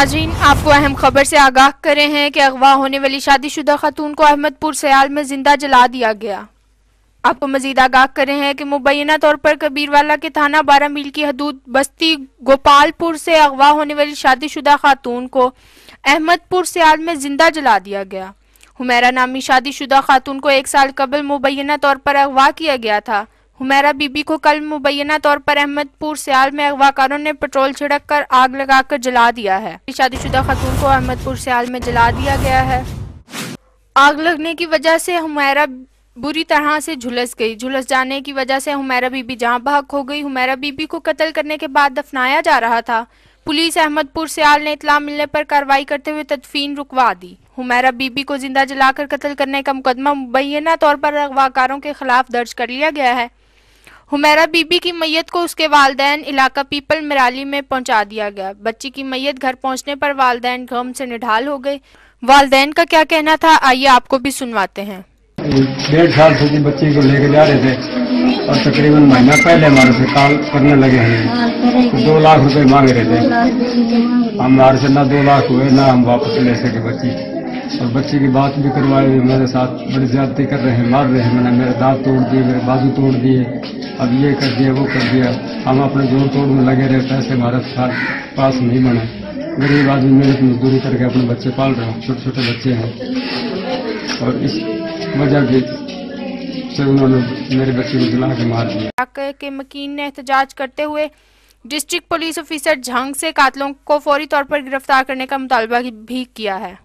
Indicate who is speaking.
Speaker 1: नाज़रीन, आपको अहम खबर से आगाह करे हैं कि अगवा होने वाली शादीशुदा खातून को अहमदपुर सयाल में जिंदा जला दिया गया। आपको मजीद आगाह करे हैं कि मुबैना तौर पर कबीरवाला के थाना 12 मील की हदूद बस्ती गोपालपुर से अगवा होने वाली शादीशुदा खातून को अहमदपुर सयाल में जिंदा जला दिया गया। हुमैरा नामी शादीशुदा खातून को 1 साल कबल मुबैना तौर पर अगवा किया गया था। हुमैरा बीबी को कल मुबैना तौर पर अहमदपुर सयाल में अगवाकारों ने पेट्रोल छिड़क कर आग लगाकर जला दिया है। शादीशुदा खातून को अहमदपुर सयाल में जला दिया गया है। आग लगने की वजह से हुमैरा बुरी तरह से झुलस गई। झुलस जाने की वजह से हुमैरा बीबी जहां बहक हो गई। हुमैरा बीबी को कत्ल करने के बाद दफनाया जा रहा था। पुलिस अहमदपुर सयाल ने इत्तला मिलने पर कार्रवाई करते हुए तदफीन रुकवा दी। हुमैरा बीबी को जिंदा जलाकर कत्ल करने का मुकदमा मुबैना तौर पर अगवाकारों के खिलाफ दर्ज कर लिया गया है। हुमैरा बीबी की मैयत को उसके वालदैन इलाका पीपल मिराली में पहुंचा दिया गया। बच्ची की मैयत घर पहुंचने पर वालदैन गम से निढाल हो गए। वालदैन का क्या कहना था, आइए आपको भी सुनवाते हैं।
Speaker 2: 1.5 साल से बच्ची को लेकर जा रहे थे और तकरीबन महीना पहले हमारे से कॉल करने लगे हैं। 2 लाख रुपए मांग रहे थे। हमारे से ना 2 लाख हुए ना हम वापस ले सके बच्ची। और बच्ची की बात भी करवाई हुई, मेरे साथ बड़ी ज्यादती कर रहे हैं, मार रहे हैं। मैंने मेरे दांत तोड़ दिए, मेरे बाजू तोड़ दिए, अब ये कर दिया वो कर दिया। हम अपने जोड़ तोड़ में लगे रहे, पैसे हमारे पास नहीं बने। गरीब आदमी मेहनत मजदूरी करके अपने बच्चे पाल रहे हैं, छोटे छोटे बच्चे हैं और इस वजह से उन्होंने मेरे बच्चे को जला के मार दिया।
Speaker 1: के मकीन ने एहतजाज करते हुए डिस्ट्रिक्ट पुलिस ऑफिसर झंग से कातिलों को फौरी तौर पर गिरफ्तार करने का मुतालबा भी किया है।